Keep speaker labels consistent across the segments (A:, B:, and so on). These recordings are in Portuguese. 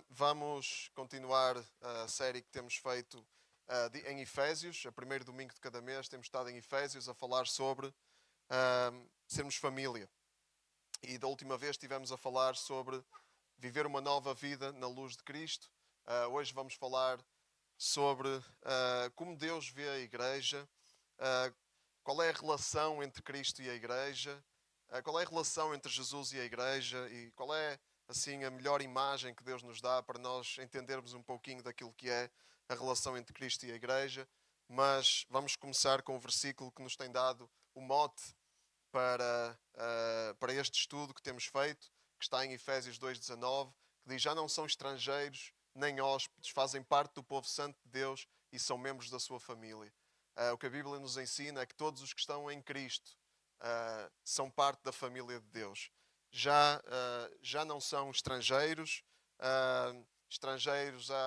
A: Vamos continuar a série que temos feito em Efésios. A primeiro domingo de cada mês temos estado em Efésios a falar sobre sermos família. E da última vez estivemos a falar sobre viver uma nova vida na luz de Cristo. Hoje vamos falar sobre como Deus vê a Igreja, qual é a relação entre Cristo e a Igreja, qual é a relação entre Jesus e a Igreja e qual é assim a melhor imagem que Deus nos dá para nós entendermos um pouquinho daquilo que é a relação entre Cristo e a Igreja. Mas vamos começar com o versículo que nos tem dado o mote para este estudo que temos feito, que está em Efésios 2,19, que diz: já não são estrangeiros nem hóspedes, fazem parte do povo santo de Deus e são membros da sua família. O que a Bíblia nos ensina é que todos os que estão em Cristo são parte da família de Deus. Já não são estrangeiros.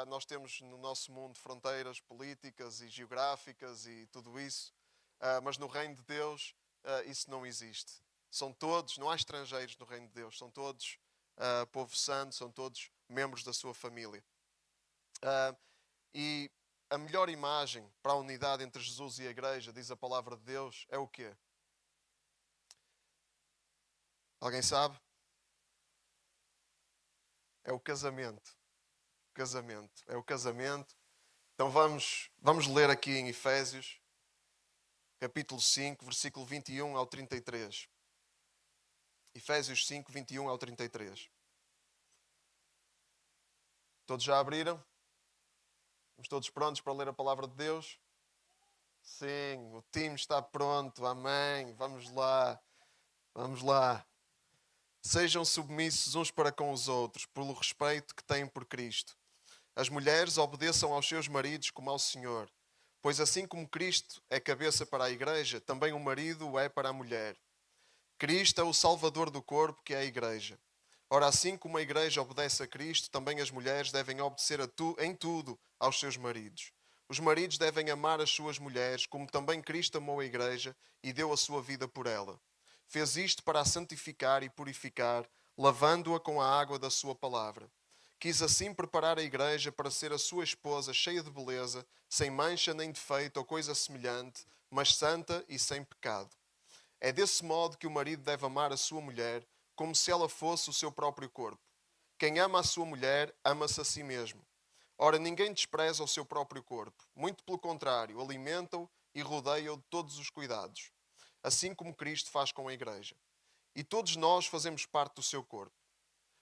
A: Nós temos no nosso mundo fronteiras políticas e geográficas e tudo isso, mas no reino de Deus isso não existe. São todos, não há estrangeiros no reino de Deus, são todos povo santo, são todos membros da sua família. E a melhor imagem para a unidade entre Jesus e a Igreja, diz a palavra de Deus, é o quê? Alguém sabe? É o casamento. É o casamento. Então vamos ler aqui em Efésios, capítulo 5, versículo 21 ao 33. Efésios 5, 21 ao 33. Todos já abriram? Estamos todos prontos para ler a palavra de Deus? Sim, o time está pronto, amém. Vamos lá. Sejam submissos uns para com os outros, pelo respeito que têm por Cristo. As mulheres obedeçam aos seus maridos como ao Senhor, pois assim como Cristo é cabeça para a Igreja, também o marido o é para a mulher. Cristo é o Salvador do corpo, que é a Igreja. Ora, assim como a Igreja obedece a Cristo, também as mulheres devem obedecer em tudo aos seus maridos. Os maridos devem amar as suas mulheres, como também Cristo amou a Igreja e deu a sua vida por ela. Fez isto para a santificar e purificar, lavando-a com a água da sua palavra. Quis assim preparar a Igreja para ser a sua esposa cheia de beleza, sem mancha nem defeito ou coisa semelhante, mas santa e sem pecado. É desse modo que o marido deve amar a sua mulher, como se ela fosse o seu próprio corpo. Quem ama a sua mulher, ama-se a si mesmo. Ora, ninguém despreza o seu próprio corpo. Muito pelo contrário, alimenta-o e rodeia-o de todos os cuidados. Assim como Cristo faz com a Igreja. E todos nós fazemos parte do seu corpo.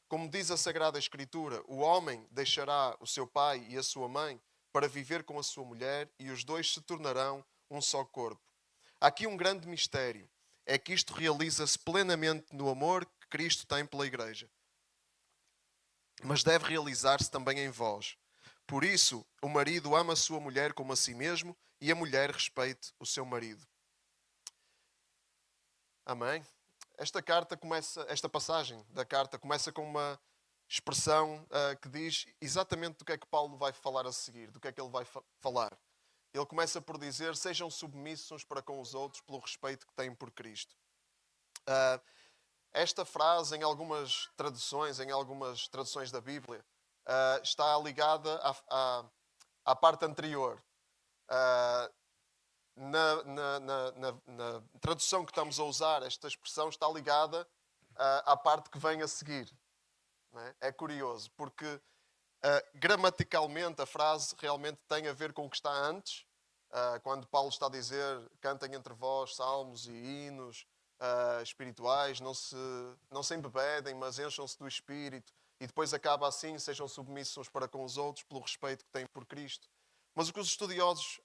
A: Como diz a Sagrada Escritura, o homem deixará o seu pai e a sua mãe para viver com a sua mulher e os dois se tornarão um só corpo. Há aqui um grande mistério. É que isto realiza-se plenamente no amor que Cristo tem pela Igreja. Mas deve realizar-se também em vós. Por isso, o marido ama a sua mulher como a si mesmo e a mulher respeite o seu marido. Amém? Esta passagem da carta começa com uma expressão que diz exatamente do que é que Paulo vai falar a seguir, do que é que ele vai falar. Ele começa por dizer: sejam submissos uns para com os outros pelo respeito que têm por Cristo. Esta frase, em algumas traduções da Bíblia, está ligada à parte anterior. Na tradução que estamos a usar, esta expressão está ligada à parte que vem a seguir. Não é? É curioso, porque gramaticalmente a frase realmente tem a ver com o que está antes. Quando Paulo está a dizer: cantem entre vós salmos e hinos espirituais, não se embebedem, mas encham-se do Espírito. E depois acaba assim: sejam submissos uns para com os outros pelo respeito que têm por Cristo. Mas o que os estudiosos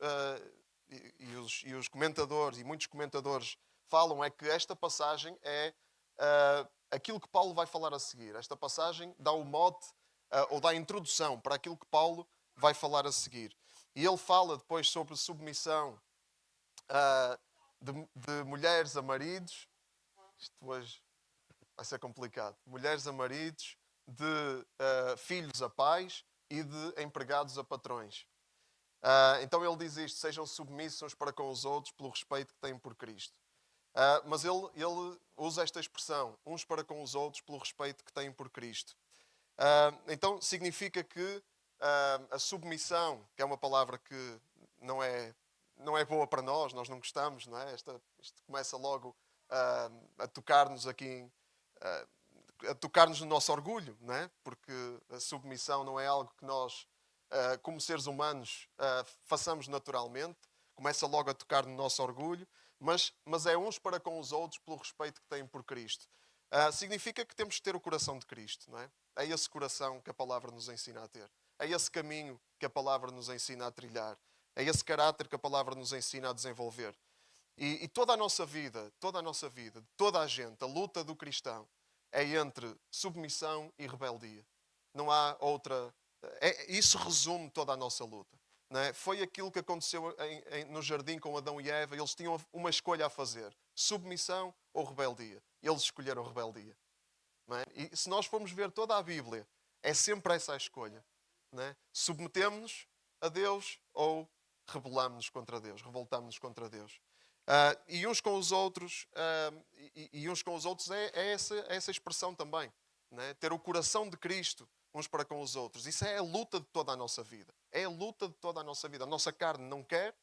A: e os comentadores, e muitos comentadores, falam é que esta passagem é aquilo que Paulo vai falar a seguir. Esta passagem dá o mote ou dá a introdução para aquilo que Paulo vai falar a seguir. E ele fala depois sobre submissão de mulheres a maridos. Isto hoje vai ser complicado. Mulheres a maridos, de filhos a pais e de empregados a patrões. Então ele diz isto: sejam submissos uns para com os outros pelo respeito que têm por Cristo. Mas ele usa esta expressão: uns para com os outros pelo respeito que têm por Cristo. Então significa que a submissão, que é uma palavra que não é boa para nós não gostamos, não é? Isto começa logo a tocar-nos aqui, a tocar-nos no nosso orgulho, não é? Porque a submissão não é algo que nós, como seres humanos, façamos naturalmente. Começa logo a tocar no nosso orgulho, mas é uns para com os outros pelo respeito que têm por Cristo. Significa que temos que ter o coração de Cristo, não é? É esse coração que a palavra nos ensina a ter. É esse caminho que a palavra nos ensina a trilhar. É esse caráter que a palavra nos ensina a desenvolver. E toda a nossa vida, toda a gente, a luta do cristão é entre submissão e rebeldia. Não há outra. Isso resume toda a nossa luta. Não é? Foi aquilo que aconteceu no jardim com Adão e Eva. Eles tinham uma escolha a fazer: submissão ou rebeldia. Eles escolheram rebeldia. Não é? E se nós formos ver toda a Bíblia, é sempre essa a escolha. Não é? Submetemos-nos a Deus ou rebelamos-nos contra Deus, revoltamos-nos contra Deus. E uns com os outros, é essa expressão também. Não é? Ter o coração de Cristo uns para com os outros. Isso é a luta de toda a nossa vida. É a luta de toda a nossa vida. A nossa carne não quer,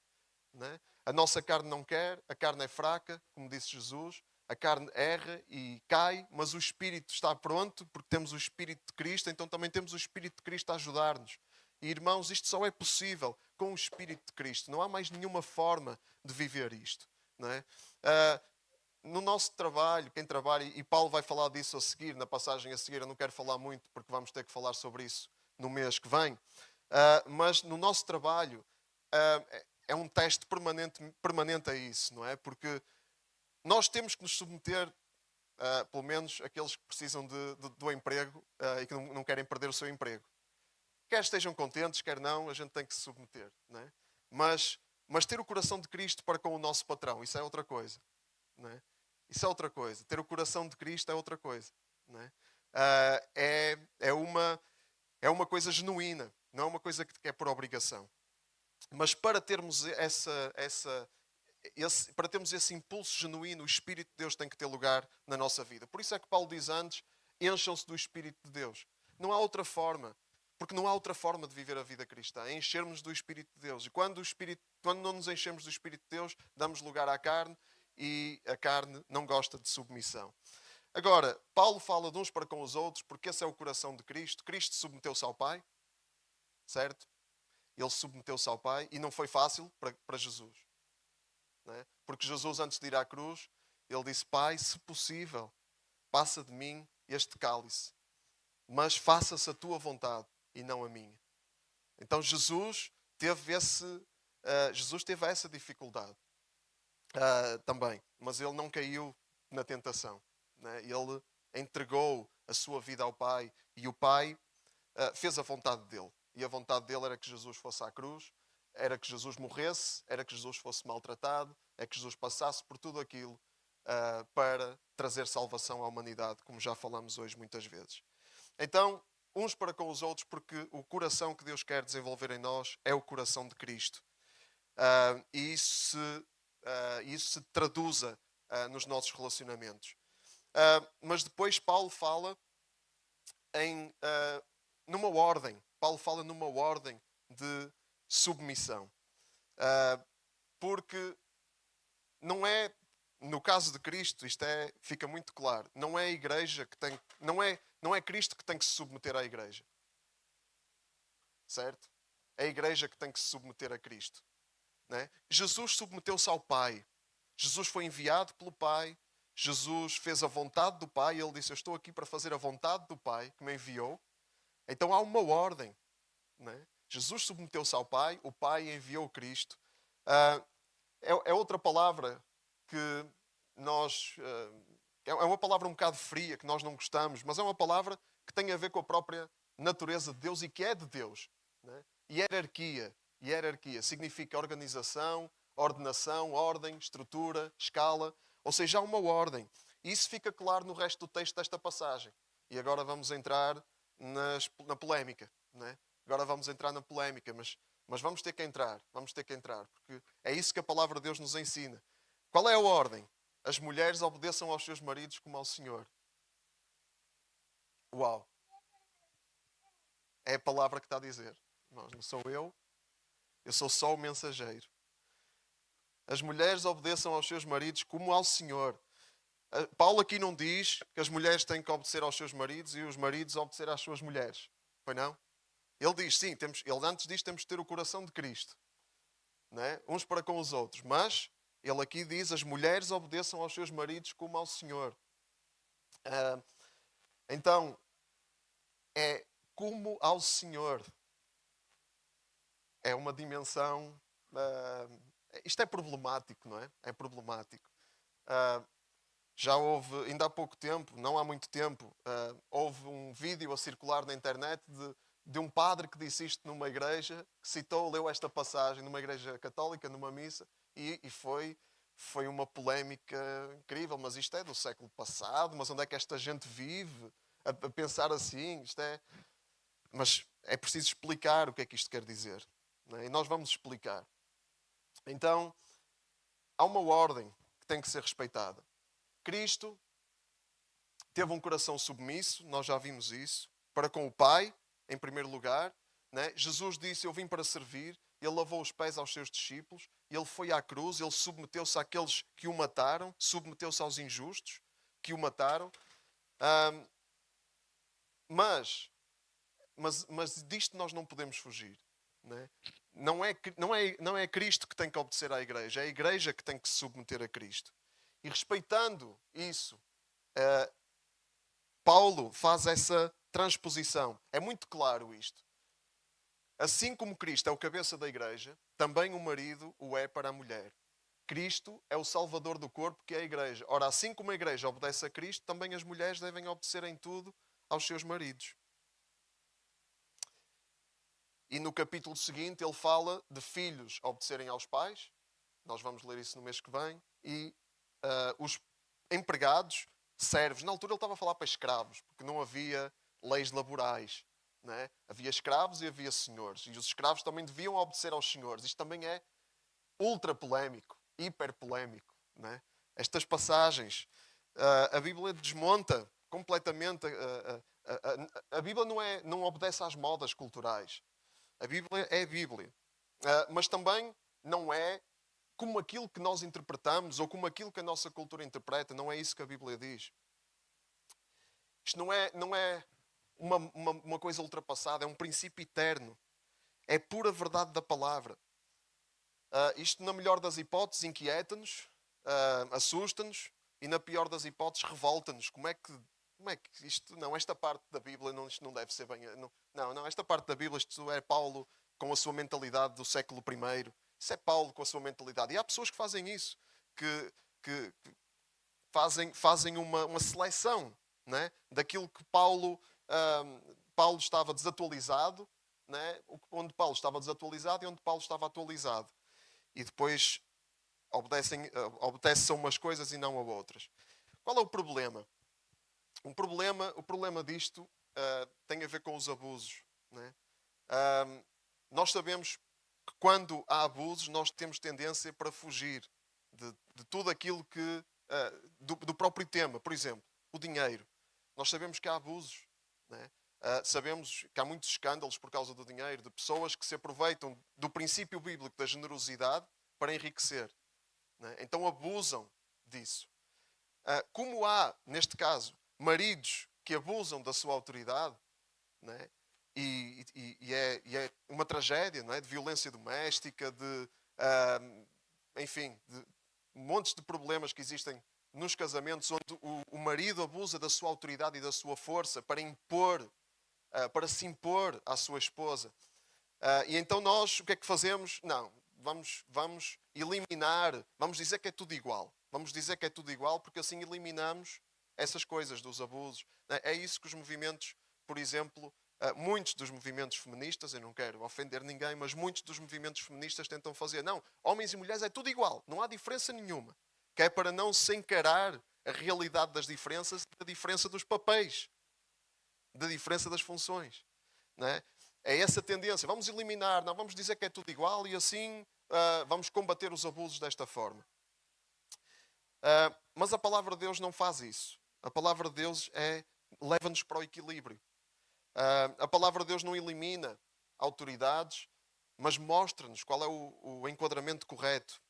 A: não é? A nossa carne não quer, a carne é fraca, como disse Jesus. A carne erra e cai, mas o Espírito está pronto, porque temos o Espírito de Cristo, então também temos o Espírito de Cristo a ajudar-nos. E irmãos, isto só é possível com o Espírito de Cristo. Não há mais nenhuma forma de viver isto. Não é? No nosso trabalho, quem trabalha, e Paulo vai falar disso a seguir, na passagem a seguir, eu não quero falar muito, porque vamos ter que falar sobre isso no mês que vem. Mas no nosso trabalho é um teste permanente a isso, não é? Porque nós temos que nos submeter, pelo menos aqueles que precisam do emprego e que não querem perder o seu emprego. Quer estejam contentes, quer não, a gente tem que se submeter. Não é? Mas ter o coração de Cristo para com o nosso patrão, isso é outra coisa. Não é? Isso é outra coisa. Ter o coração de Cristo é outra coisa. Não é? É uma coisa genuína, não é uma coisa que é por obrigação. Mas para termos para termos esse impulso genuíno, o Espírito de Deus tem que ter lugar na nossa vida. Por isso é que Paulo diz antes: encham-se do Espírito de Deus. Não há outra forma, porque não há outra forma de viver a vida cristã, é enchermos do Espírito de Deus. E quando não nos enchemos do Espírito de Deus, damos lugar à carne, e a carne não gosta de submissão. Agora, Paulo fala de uns para com os outros, porque esse é o coração de Cristo. Cristo submeteu-se ao Pai, certo? Ele submeteu-se ao Pai, e não foi fácil para Jesus. Não é? Porque Jesus, antes de ir à cruz, ele disse: Pai, se possível, passa de mim este cálice, mas faça-se a tua vontade e não a minha. Então Jesus teve essa dificuldade também, mas ele não caiu na tentação. Né? Ele entregou a sua vida ao Pai, e o Pai fez a vontade dele. E a vontade dele era que Jesus fosse à cruz, era que Jesus morresse, era que Jesus fosse maltratado, é que Jesus passasse por tudo aquilo para trazer salvação à humanidade, como já falamos hoje muitas vezes. Então, uns para com os outros, porque o coração que Deus quer desenvolver em nós é o coração de Cristo. E isso se traduza nos nossos relacionamentos. Mas depois Paulo fala numa ordem. Paulo fala numa ordem de submissão. Porque não é, no caso de Cristo, fica muito claro, não é a igreja que tem, não é Cristo que tem que se submeter à igreja. Certo? É a igreja que tem que se submeter a Cristo. Não é? Jesus submeteu-se ao Pai. Jesus foi enviado pelo Pai. Jesus fez a vontade do Pai. Ele disse: eu estou aqui para fazer a vontade do Pai que me enviou. Então há uma ordem. Não é? Jesus submeteu-se ao Pai. O Pai enviou Cristo. É outra palavra que nós... é uma palavra um bocado fria, que nós não gostamos, mas é uma palavra que tem a ver com a própria natureza de Deus e que é de Deus. Não é? Hierarquia. Hierarquia significa organização, ordenação, ordem, estrutura, escala. Ou seja, há uma ordem. E isso fica claro no resto do texto desta passagem. E agora vamos entrar na polémica. Não é? Agora vamos entrar na polémica, mas vamos ter que entrar. Vamos ter que entrar, porque é isso que a palavra de Deus nos ensina. Qual é a ordem? As mulheres obedeçam aos seus maridos como ao Senhor. Uau! É a palavra que está a dizer. Irmãos, não sou eu sou só o mensageiro. As mulheres obedeçam aos seus maridos como ao Senhor. Paulo aqui não diz que as mulheres têm que obedecer aos seus maridos e os maridos obedecer às suas mulheres. Foi não? Ele diz, sim, ele antes diz que temos de ter o coração de Cristo. Não é? Uns para com os outros. Mas ele aqui diz, as mulheres obedeçam aos seus maridos como ao Senhor. Então, é como ao Senhor. É uma dimensão... isto é problemático, não é? É problemático. Já houve, ainda há pouco tempo, não há muito tempo, houve um vídeo a circular na internet de um padre que disse isto numa igreja, que leu esta passagem numa igreja católica, numa missa, e foi uma polémica incrível. Mas isto é do século passado, mas onde é que esta gente vive a pensar assim? Mas é preciso explicar o que é que isto quer dizer. Não é? E nós vamos explicar. Então, há uma ordem que tem que ser respeitada. Cristo teve um coração submisso, nós já vimos isso, para com o Pai, em primeiro lugar. Né? Jesus disse, eu vim para servir. Ele lavou os pés aos seus discípulos. Ele foi à cruz, ele submeteu-se àqueles que o mataram, submeteu-se aos injustos que o mataram. Mas disto nós não podemos fugir. Né? Não é Cristo que tem que obedecer à igreja, é a igreja que tem que se submeter a Cristo. E respeitando isso, Paulo faz essa transposição. É muito claro isto. Assim como Cristo é o cabeça da igreja, também o marido o é para a mulher. Cristo é o salvador do corpo, que é a igreja. Ora, assim como a igreja obedece a Cristo, também as mulheres devem obedecer em tudo aos seus maridos. E no capítulo seguinte ele fala de filhos obedecerem aos pais. Nós vamos ler isso no mês que vem. E os empregados, servos. Na altura ele estava a falar para escravos, porque não havia leis laborais. Né? Havia escravos e havia senhores. E os escravos também deviam obedecer aos senhores. Isto também é ultra polémico, hiper polémico. Né? Estas passagens, a Bíblia desmonta completamente. A Bíblia não obedece às modas culturais. A Bíblia é a Bíblia. Mas também não é como aquilo que nós interpretamos ou como aquilo que a nossa cultura interpreta. Não é isso que a Bíblia diz. Isto não é uma coisa ultrapassada, é um princípio eterno. É pura verdade da palavra. Isto, na melhor das hipóteses, inquieta-nos, assusta-nos e, na pior das hipóteses, revolta-nos. Como é que isto... Não, esta parte da Bíblia isto não deve ser bem... Não, esta parte da Bíblia, isto é Paulo com a sua mentalidade do século I. Isso é Paulo com a sua mentalidade. E há pessoas que fazem isso, que fazem uma seleção, né, daquilo que Paulo estava desatualizado, né, onde Paulo estava desatualizado e onde Paulo estava atualizado. E depois obedecem a umas coisas e não a outras. Qual é o problema? O problema disto tem a ver com os abusos. Né? Nós sabemos que quando há abusos, nós temos tendência para fugir de tudo aquilo que... do próprio tema. Por exemplo, o dinheiro. Nós sabemos que há abusos. Né? Sabemos que há muitos escândalos por causa do dinheiro, de pessoas que se aproveitam do princípio bíblico da generosidade para enriquecer. Né? Então abusam disso. Como há, neste caso, maridos que abusam da sua autoridade, né? e é uma tragédia, não é? De violência doméstica, enfim, de montes de problemas que existem nos casamentos, onde o marido abusa da sua autoridade e da sua força para se impor à sua esposa. E então nós, o que é que fazemos? Não, vamos eliminar, vamos dizer que é tudo igual. Vamos dizer que é tudo igual, porque assim eliminamos essas coisas dos abusos. É isso que os movimentos, por exemplo, muitos dos movimentos feministas, eu não quero ofender ninguém, mas muitos dos movimentos feministas tentam fazer. Não, homens e mulheres é tudo igual, não há diferença nenhuma. Que é para não se encarar a realidade das diferenças, da diferença dos papéis, da diferença das funções. Não é? É essa tendência. Vamos eliminar, não vamos dizer que é tudo igual e assim vamos combater os abusos desta forma. Mas a palavra de Deus não faz isso. A palavra de Deus leva-nos para o equilíbrio. A palavra de Deus não elimina autoridades, mas mostra-nos qual é o enquadramento correto.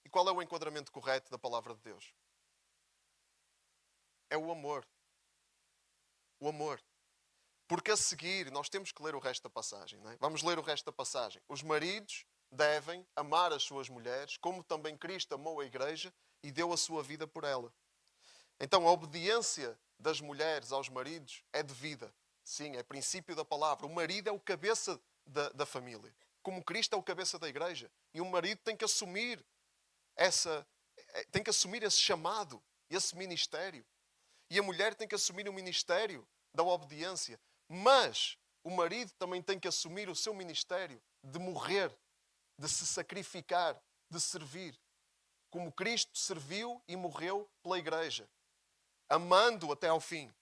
A: E qual é o enquadramento correto da palavra de Deus? É o amor. O amor. Porque a seguir, nós temos que ler o resto da passagem. Não é? Vamos ler o resto da passagem. Os maridos devem amar as suas mulheres, como também Cristo amou a igreja e deu a sua vida por ela. Então, a obediência das mulheres aos maridos é devida. Sim, é princípio da palavra. O marido é o cabeça da família. Como Cristo é o cabeça da igreja. E o marido tem que assumir esse chamado, esse ministério. E a mulher tem que assumir o ministério da obediência. Mas o marido também tem que assumir o seu ministério de morrer, de se sacrificar, de servir. Como Cristo serviu e morreu pela igreja. Amando até ao fim.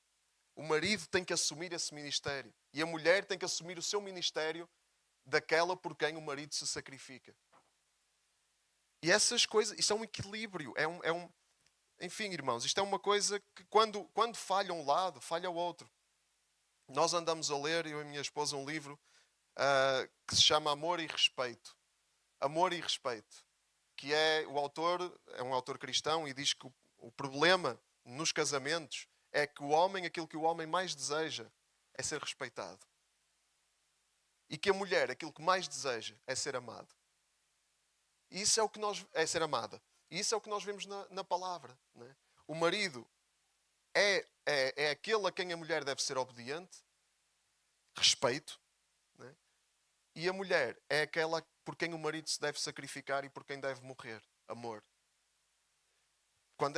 A: O marido tem que assumir esse ministério. E a mulher tem que assumir o seu ministério daquela por quem o marido se sacrifica. E essas coisas, isto é um equilíbrio. Enfim, irmãos, isto é uma coisa que quando falha um lado, falha o outro. Nós andamos a ler, eu e a minha esposa, um livro que se chama Amor e Respeito. Amor e Respeito. Que é um autor cristão e diz que o problema nos casamentos é que aquilo que o homem mais deseja é ser respeitado. E que a mulher, aquilo que mais deseja é ser amado. E isso é o que é ser amada. E isso é o que nós vemos na palavra. Não é? O marido é aquele a quem a mulher deve ser obediente, respeito. Não é? E a mulher é aquela por quem o marido se deve sacrificar e por quem deve morrer, amor. Quando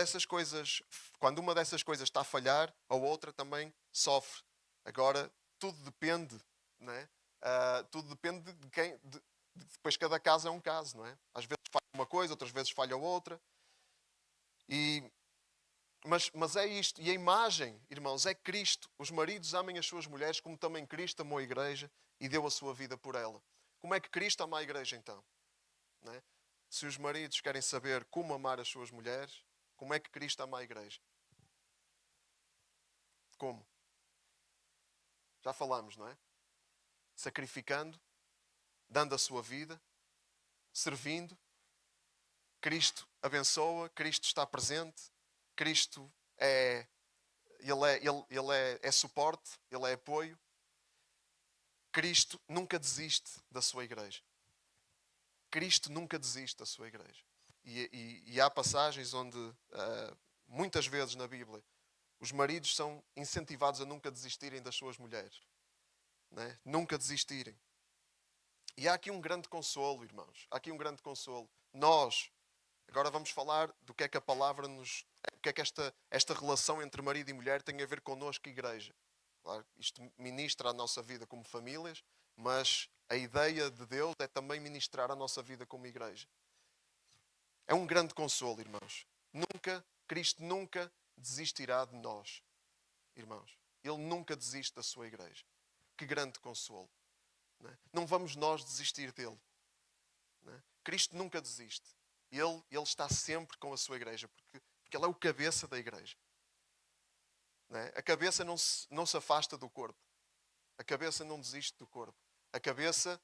A: uma dessas coisas está a falhar, a outra também sofre. Agora, tudo depende, não é? Tudo depende de quem... Depois cada caso é um caso, não é? Às vezes falha uma coisa, outras vezes falha outra. Mas é isto. E a imagem, irmãos, é Cristo. Os maridos amem as suas mulheres como também Cristo amou a igreja e deu a sua vida por ela. Como é que Cristo ama a igreja então? Não é? Se os maridos querem saber como amar as suas mulheres, como é que Cristo ama a igreja? Como? Já falámos, não é? Sacrificando, dando a sua vida, servindo. Cristo abençoa, Cristo está presente, Cristo é suporte, Ele é apoio. Cristo nunca desiste da sua igreja. Cristo nunca desiste da sua igreja. E há passagens onde, muitas vezes na Bíblia, os maridos são incentivados a nunca desistirem das suas mulheres. Não é? Nunca desistirem. E há aqui um grande consolo, irmãos. Há aqui um grande consolo. Nós, agora vamos falar do que é que a palavra nos... O que é que esta relação entre marido e mulher tem a ver connosco, igreja. Claro, isto ministra a nossa vida como famílias, mas a ideia de Deus é também ministrar a nossa vida como igreja. É um grande consolo, irmãos. Cristo nunca desistirá de nós, irmãos. Ele nunca desiste da sua igreja. Que grande consolo. Não vamos nós desistir dele. Cristo nunca desiste. Ele está sempre com a sua igreja, porque ele é o cabeça da igreja. A cabeça não se afasta do corpo. A cabeça não desiste do corpo. A cabeça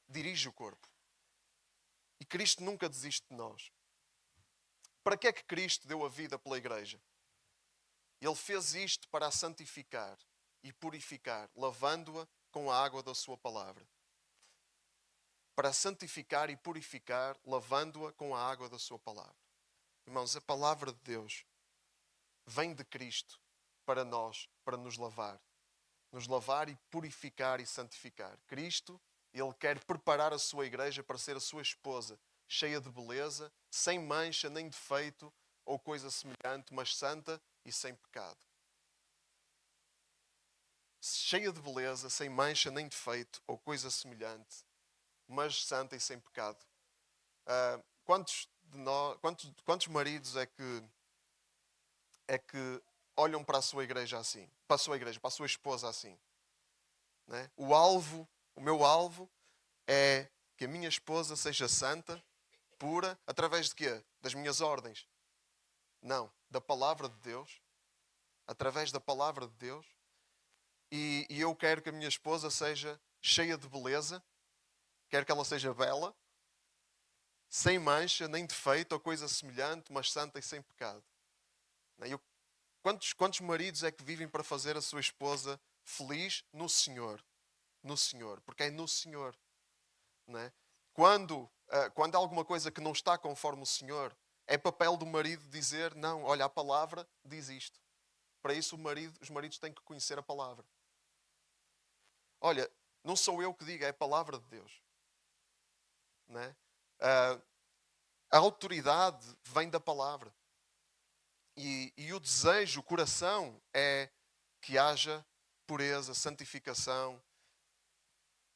A: dirige o corpo. E Cristo nunca desiste de nós. Para que é que Cristo deu a vida pela igreja? Ele fez isto para a santificar e purificar, lavando-a com a água da sua palavra. Para santificar e purificar, lavando-a com a água da sua palavra. Irmãos, a palavra de Deus vem de Cristo para nós, para nos lavar. Nos lavar e purificar e santificar. Cristo, Ele quer preparar a sua igreja para ser a sua esposa, cheia de beleza, sem mancha nem defeito ou coisa semelhante, mas santa e sem pecado. Cheia de beleza, sem mancha nem defeito ou coisa semelhante, mas santa e sem pecado. Quantos maridos é que olham para a sua igreja assim? Para a sua esposa assim? Né? O meu alvo é que a minha esposa seja santa, pura, através de quê? Das minhas ordens. Não, da palavra de Deus. Através da palavra de Deus. E eu quero que a minha esposa seja cheia de beleza, quero que ela seja bela, sem mancha, nem defeito ou coisa semelhante, mas santa e sem pecado. Quantos maridos é que vivem para fazer a sua esposa feliz no Senhor? No Senhor, porque é no Senhor. Não é? Quando há alguma coisa que não está conforme o Senhor, é papel do marido dizer, não, olha, a palavra diz isto. Para isso os maridos têm que conhecer a palavra. Olha, não sou eu que digo, é a palavra de Deus. Não é? A autoridade vem da palavra. E o desejo, o coração, é que haja pureza, santificação.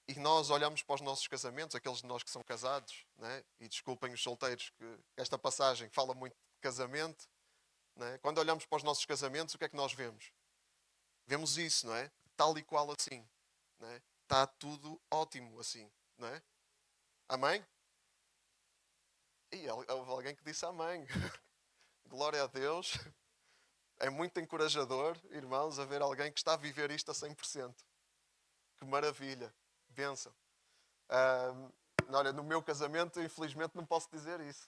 A: E nós olhamos para os nossos casamentos, aqueles de nós que são casados, né? E desculpem os solteiros, que esta passagem fala muito de casamento. Né? Quando olhamos para os nossos casamentos, o que é que nós vemos? Vemos isso, não é? Tal e qual assim. Não é? Está tudo ótimo assim. Não é? Amém? E houve alguém que disse amém. Glória a Deus. É muito encorajador, irmãos, a ver alguém que está a viver isto a 100%. Que maravilha. Bênção. Olha, no meu casamento, infelizmente, não posso dizer isso.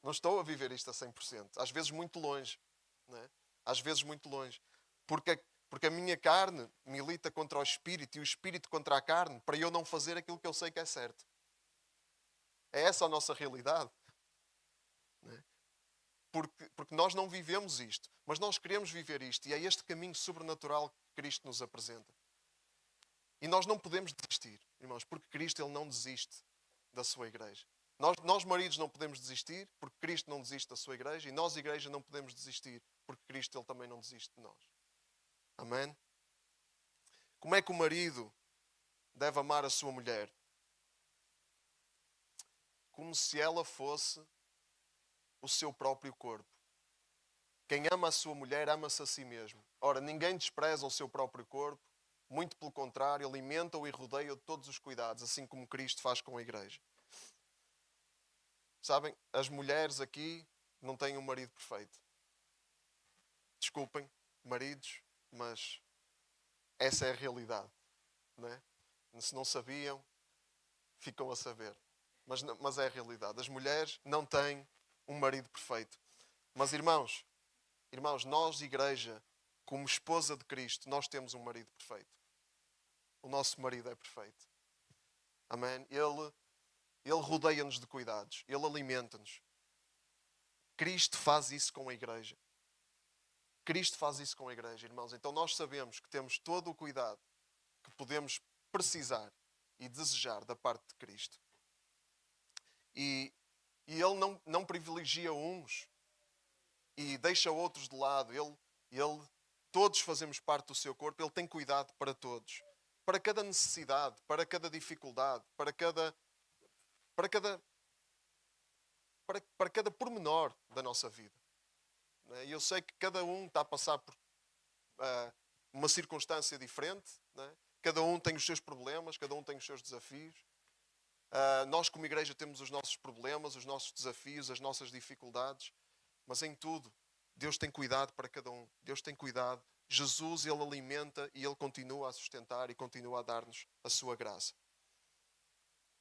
A: Não estou a viver isto a 100%. Às vezes muito longe. Não é? Às vezes muito longe. Porque a minha carne milita contra o espírito e o espírito contra a carne para eu não fazer aquilo que eu sei que é certo. É essa a nossa realidade. Não é? Porque nós não vivemos isto. Mas nós queremos viver isto. E é este caminho sobrenatural que Cristo nos apresenta. E nós não podemos desistir, irmãos, porque Cristo ele não desiste da sua igreja. Nós maridos não podemos desistir, porque Cristo não desiste da sua igreja. E nós, igreja, não podemos desistir, porque Cristo ele também não desiste de nós. Amém? Como é que o marido deve amar a sua mulher? Como se ela fosse o seu próprio corpo. Quem ama a sua mulher, ama-se a si mesmo. Ora, ninguém despreza o seu próprio corpo. Muito pelo contrário, alimenta-o e rodeia-o de todos os cuidados, assim como Cristo faz com a igreja. Sabem, as mulheres aqui não têm um marido perfeito. Desculpem, maridos, mas essa é a realidade. Não é? Se não sabiam, ficam a saber. Mas é a realidade. As mulheres não têm um marido perfeito. Mas irmãos, nós, igreja, como esposa de Cristo, nós temos um marido perfeito. O nosso marido é perfeito. Amém? Ele rodeia-nos de cuidados. Ele alimenta-nos. Cristo faz isso com a igreja. Cristo faz isso com a igreja, irmãos. Então nós sabemos que temos todo o cuidado que podemos precisar e desejar da parte de Cristo. E Ele não privilegia uns e deixa outros de lado. Todos fazemos parte do seu corpo. Ele tem cuidado para todos. Para cada necessidade, para cada dificuldade, para cada pormenor da nossa vida. E eu sei que cada um está a passar por uma circunstância diferente. Cada um tem os seus problemas, cada um tem os seus desafios. Nós, como igreja, temos os nossos problemas, os nossos desafios, as nossas dificuldades. Mas em tudo, Deus tem cuidado para cada um. Deus tem cuidado. Jesus, Ele alimenta e Ele continua a sustentar e continua a dar-nos a sua graça.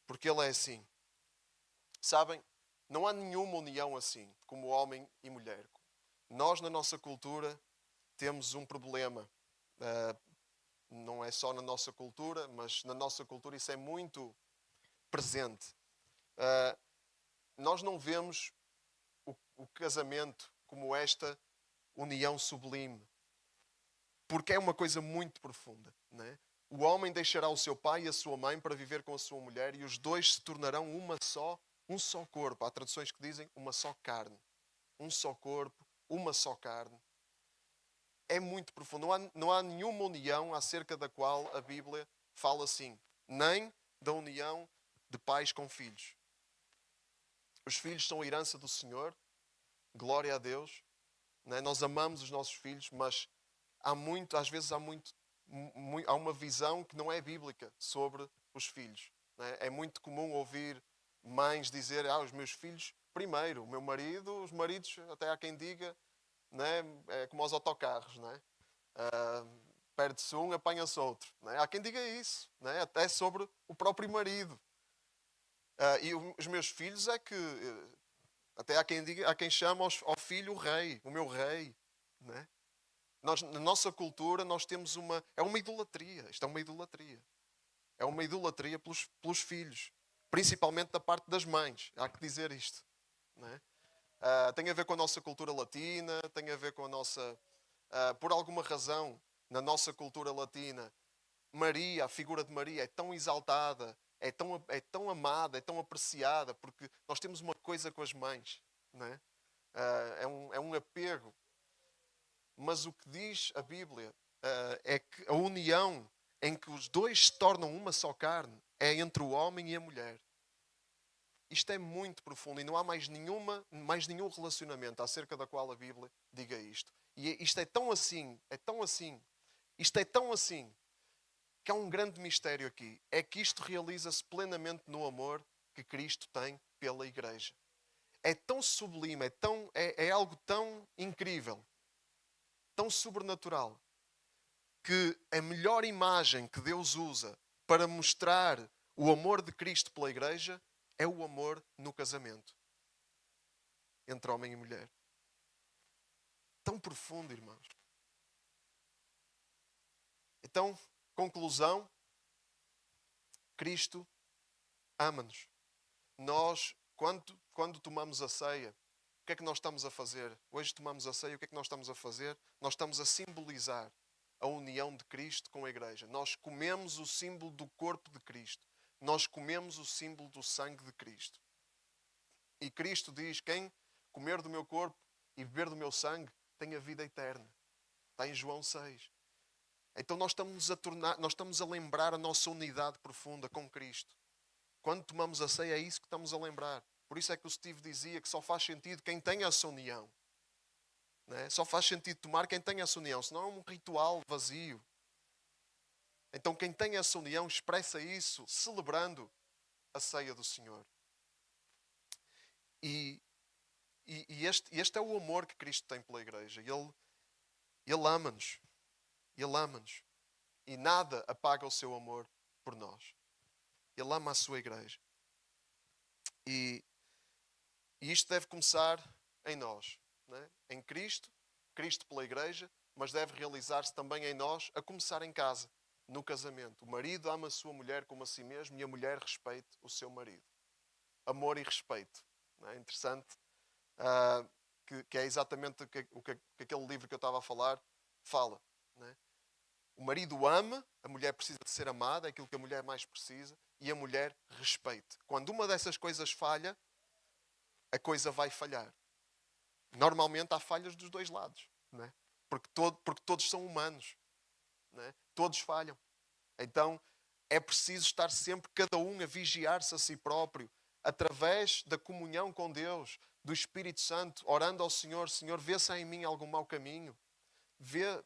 A: Porque Ele é assim. Sabem, não há nenhuma união assim, como homem e mulher. Nós, na nossa cultura, temos um problema. Não é só na nossa cultura, mas na nossa cultura isso é muito presente. Nós não vemos o casamento como esta união sublime. Porque é uma coisa muito profunda. Não é? O homem deixará o seu pai e a sua mãe para viver com a sua mulher e os dois se tornarão um só corpo. Há traduções que dizem uma só carne. Um só corpo, uma só carne. É muito profundo. Não há nenhuma união acerca da qual a Bíblia fala assim. Nem da união de pais com filhos. Os filhos são a herança do Senhor. Glória a Deus. Não é? Nós amamos os nossos filhos, mas às vezes há uma visão que não é bíblica sobre os filhos. Não é? É muito comum ouvir mães dizer, os meus filhos primeiro, o meu marido, os maridos, até há quem diga, não é? É como aos autocarros, não é? Perde-se um, apanha-se outro. Não é? Há quem diga isso, não é? Até sobre o próprio marido. E os meus filhos é que... até há quem diga, há quem chama ao filho o rei, o meu rei. Não é? Nós, na nossa cultura, nós temos uma... É uma idolatria. Isto é uma idolatria. É uma idolatria pelos filhos. Principalmente da parte das mães. Há que dizer isto. Não é? Tem a ver com a nossa cultura latina, tem a ver com a nossa... por alguma razão, na nossa cultura latina, Maria, a figura de Maria é tão exaltada, é tão amada, é tão apreciada, porque nós temos uma coisa com as mães. Não é? É um apego. Mas o que diz a Bíblia é que a união em que os dois se tornam uma só carne é entre o homem e a mulher. Isto é muito profundo e não há mais nenhum relacionamento acerca da qual a Bíblia diga isto. E isto é tão assim, isto é tão assim, que há um grande mistério aqui. É que isto realiza-se plenamente no amor que Cristo tem pela Igreja. É tão sublime, é algo tão incrível, tão sobrenatural, que a melhor imagem que Deus usa para mostrar o amor de Cristo pela Igreja é o amor no casamento. Entre homem e mulher. Tão profundo, irmãos. Então, conclusão. Cristo ama-nos. Nós, quando tomamos a ceia, o que é que nós estamos a fazer? Hoje tomamos a ceia, o que é que nós estamos a fazer? Nós estamos a simbolizar a união de Cristo com a Igreja. Nós comemos o símbolo do corpo de Cristo. Nós comemos o símbolo do sangue de Cristo. E Cristo diz, quem comer do meu corpo e beber do meu sangue tem a vida eterna. Está em João 6. Então nós estamos a lembrar a nossa unidade profunda com Cristo. Quando tomamos a ceia é isso que estamos a lembrar. Por isso é que o Steve dizia que só faz sentido quem tem essa união. Não é? Só faz sentido tomar quem tem essa união, senão é um ritual vazio. Então quem tem essa união expressa isso celebrando a ceia do Senhor. E este é o amor que Cristo tem pela Igreja. Ele ama-nos. Ele ama-nos. E nada apaga o seu amor por nós. Ele ama a sua Igreja. E isto deve começar em nós. Não é? Em Cristo, Cristo pela Igreja, mas deve realizar-se também em nós, a começar em casa, no casamento. O marido ama a sua mulher como a si mesmo e a mulher respeite o seu marido. Amor e respeito. Não é interessante? Que é exatamente o que aquele livro que eu estava a falar fala. Não é? O marido ama, a mulher precisa de ser amada, é aquilo que a mulher mais precisa, e a mulher respeite. Quando uma dessas coisas falha, a coisa vai falhar. Normalmente há falhas dos dois lados, não é? Porque todos são humanos, não é? Todos falham. Então é preciso estar sempre cada um a vigiar-se a si próprio, através da comunhão com Deus, do Espírito Santo, orando ao Senhor: Senhor, vê se há em mim algum mau caminho.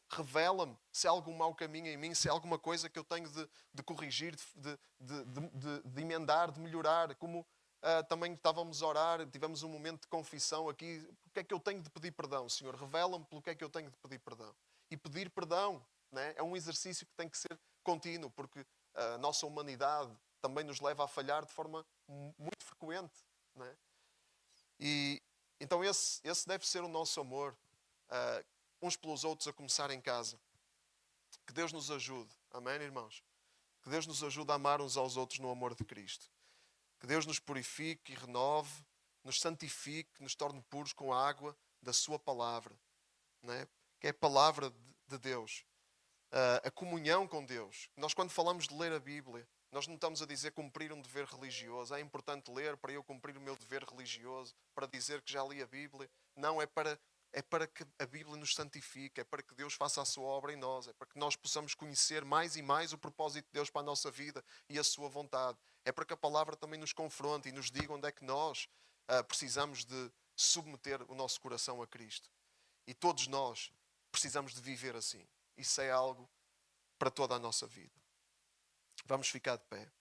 A: Revela-me se há algum mau caminho em mim, se há alguma coisa que eu tenho de corrigir, de emendar, de melhorar. Como também estávamos a orar, tivemos um momento de confissão aqui. O que é que eu tenho de pedir perdão, Senhor? Revela-me pelo que é que eu tenho de pedir perdão. E pedir perdão, né, é um exercício que tem que ser contínuo, porque a nossa humanidade também nos leva a falhar de forma muito frequente. Né? E então esse deve ser o nosso amor. Uns pelos outros, a começar em casa. Que Deus nos ajude. Amém, irmãos? Que Deus nos ajude a amar uns aos outros no amor de Cristo. Que Deus nos purifique e renove, nos santifique, nos torne puros com a água da sua palavra. Não é? Que é a palavra de Deus. A comunhão com Deus. Nós, quando falamos de ler a Bíblia, nós não estamos a dizer cumprir um dever religioso. É importante ler para eu cumprir o meu dever religioso, para dizer que já li a Bíblia. Não, é para que a Bíblia nos santifique, é para que Deus faça a sua obra em nós, é para que nós possamos conhecer mais e mais o propósito de Deus para a nossa vida e a sua vontade. É para que a palavra também nos confronte e nos diga onde é que nós precisamos de submeter o nosso coração a Cristo. E todos nós precisamos de viver assim. Isso é algo para toda a nossa vida. Vamos ficar de pé.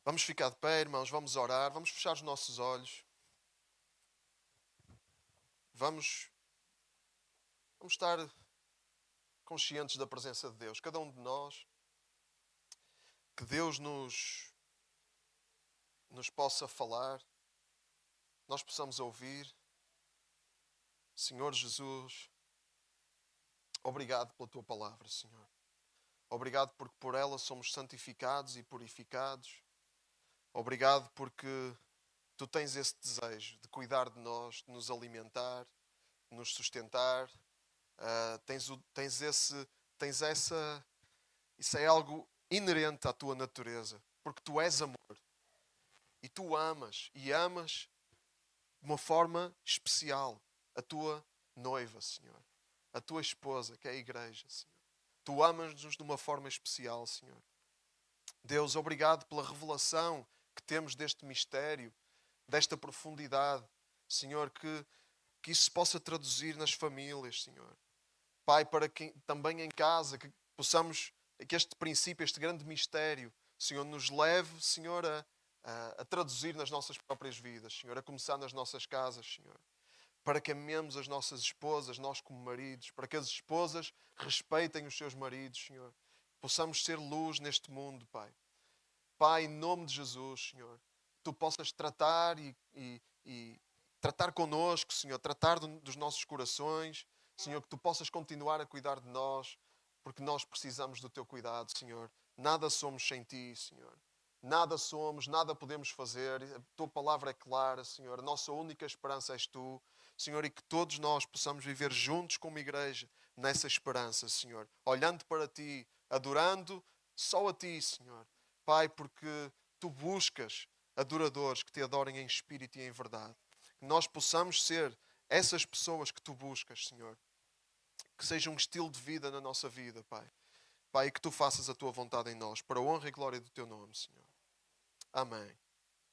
A: Vamos ficar de pé, irmãos, vamos orar, vamos fechar os nossos olhos. Vamos estar conscientes da presença de Deus, cada um de nós. Que Deus nos possa falar, nós possamos ouvir. Senhor Jesus, obrigado pela Tua palavra, Senhor. Obrigado porque por ela somos santificados e purificados. Obrigado porque Tu tens esse desejo de cuidar de nós, de nos alimentar, de nos sustentar. Tens essa... Isso é algo inerente à Tua natureza, porque Tu és amor. E Tu amas, e amas de uma forma especial a Tua noiva, Senhor. A Tua esposa, que é a igreja, Senhor. Tu amas-nos de uma forma especial, Senhor. Deus, obrigado pela revelação que temos deste mistério, desta profundidade. Senhor, que isso se possa traduzir nas famílias, Senhor. Pai, para que também em casa, que possamos, que este princípio, este grande mistério, Senhor, nos leve, Senhor, a traduzir nas nossas próprias vidas, Senhor, a começar nas nossas casas, Senhor. Para que amemos as nossas esposas, nós como maridos, para que as esposas respeitem os seus maridos, Senhor. Possamos ser luz neste mundo, Pai. Pai, em nome de Jesus, Senhor, Tu possas tratar e tratar connosco, Senhor, tratar dos nossos corações, Senhor, que Tu possas continuar a cuidar de nós, porque nós precisamos do Teu cuidado, Senhor. Nada somos sem Ti, Senhor. Nada somos, nada podemos fazer. A Tua palavra é clara, Senhor. A nossa única esperança és Tu, Senhor, e que todos nós possamos viver juntos como igreja nessa esperança, Senhor. Olhando para Ti, adorando só a Ti, Senhor. Pai, porque Tu buscas adoradores que Te adorem em espírito e em verdade. Que nós possamos ser essas pessoas que Tu buscas, Senhor. Que seja um estilo de vida na nossa vida, Pai. Pai, que Tu faças a Tua vontade em nós, para a honra e glória do Teu nome, Senhor. Amém.